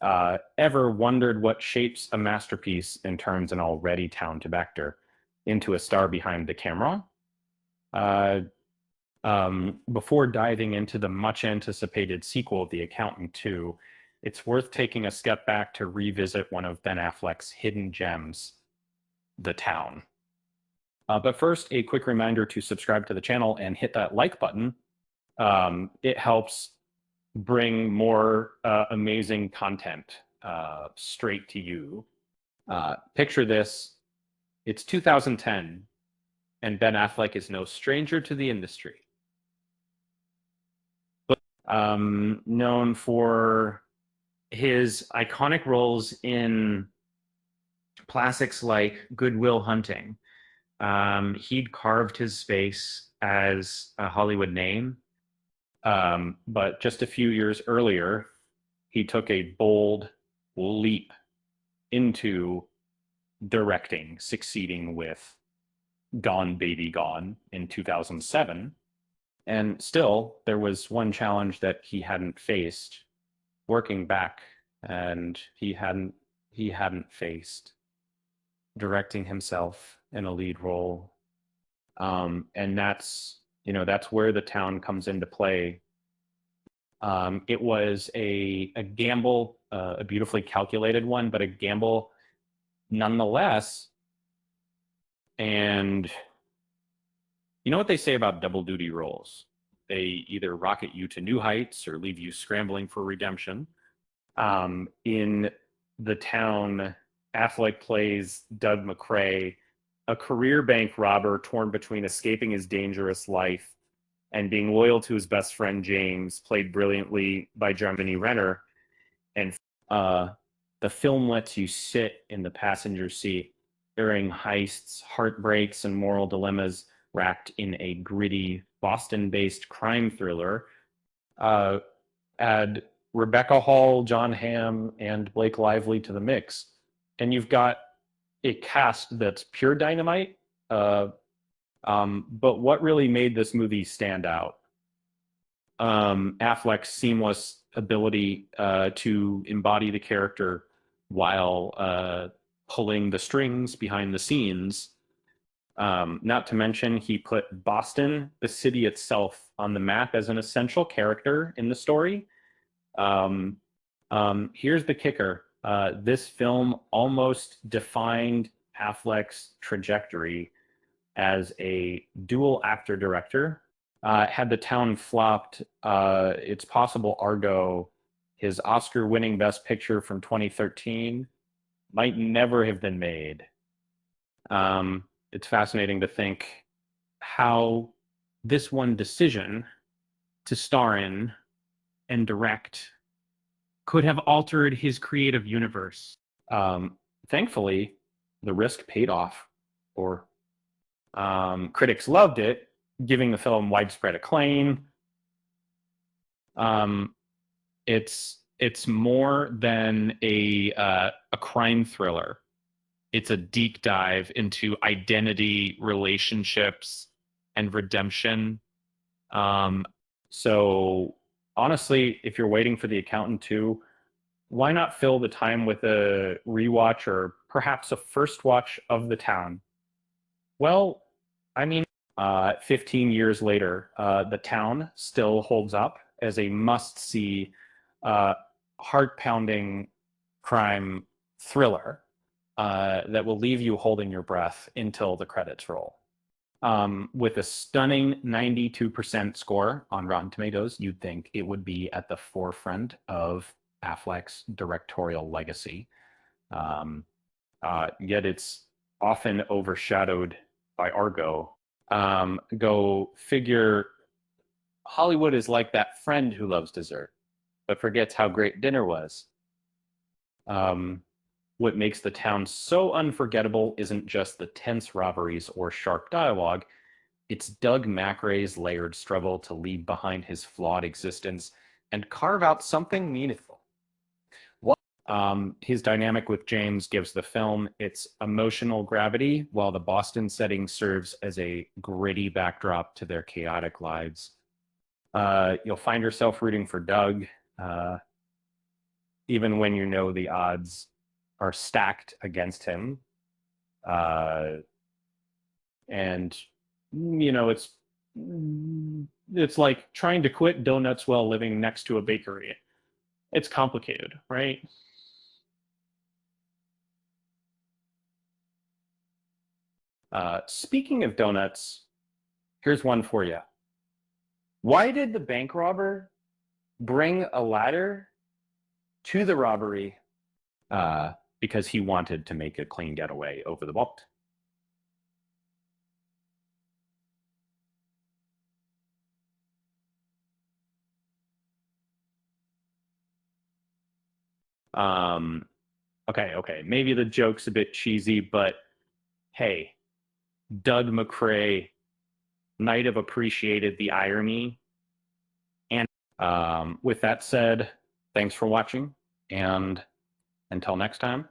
ever wondered what shapes a masterpiece and turns an already talented actor into a star behind the camera? Uh, Before diving into the much anticipated sequel, The Accountant 2, it's worth taking a step back to revisit one of Ben Affleck's hidden gems, The Town. But first, a quick reminder to subscribe to the channel and hit that like button. It helps bring more amazing content straight to you. Picture this, it's 2010, and Ben Affleck is no stranger to the industry. Known for his iconic roles in classics like Good Will Hunting. He'd carved his space as a Hollywood name, but just a few years earlier, he took a bold leap into directing, succeeding with Gone Baby Gone in 2007. And still, there was one challenge that he hadn't faced working back, and he hadn't faced directing himself in a lead role. And that's where The Town comes into play. It was a gamble, a beautifully calculated one, but a gamble nonetheless. And you know what they say about double duty roles? They either rocket you to new heights or leave you scrambling for redemption. In The Town, Affleck plays Doug McCrae, a career bank robber torn between escaping his dangerous life and being loyal to his best friend James, played brilliantly by Jeremy Renner. And the film lets you sit in the passenger seat during heists, heartbreaks, and moral dilemmas wrapped in a gritty Boston-based crime thriller. Add Rebecca Hall, John Hamm, and Blake Lively to the mix, and you've got a cast that's pure dynamite. But what really made this movie stand out? Affleck's seamless ability to embody the character while pulling the strings behind the scenes. Not to mention, he put Boston, the city itself, on the map as an essential character in the story. Here's the kicker. This film almost defined Affleck's trajectory as a dual actor director. Had The Town flopped, it's possible Argo, his Oscar winning Best Picture from 2013, might never have been made. It's fascinating to think how this one decision to star in and direct could have altered his creative universe. Thankfully, the risk paid off, or critics loved it, giving the film widespread acclaim. It's more than a crime thriller. It's a deep dive into identity, relationships, and redemption. So honestly, if you're waiting for The Accountant 2, why not fill the time with a rewatch or perhaps a first watch of The Town? Well, I mean, 15 years later, The Town still holds up as a must-see, heart-pounding crime thriller that will leave you holding your breath until the credits roll. With a stunning 92% score on Rotten Tomatoes, you'd think it would be at the forefront of Affleck's directorial legacy. Yet it's often overshadowed by Argo. Go figure, Hollywood is like that friend who loves dessert, but forgets how great dinner was. What makes The Town so unforgettable isn't just the tense robberies or sharp dialogue, it's Doug McRae's layered struggle to leave behind his flawed existence and carve out something meaningful. His dynamic with James gives the film its emotional gravity, while the Boston setting serves as a gritty backdrop to their chaotic lives. You'll find yourself rooting for Doug, even when you know the odds are stacked against him. Uh, and it's like trying to quit donuts while living next to a bakery. It's complicated, right? Speaking of donuts, here's one for you. Why did the bank robber bring a ladder to the robbery? Because he wanted to make a clean getaway over the vault. Um, okay. Maybe the joke's a bit cheesy, but hey, Doug McCrae might have appreciated the irony. And with that said, thanks for watching, and until next time.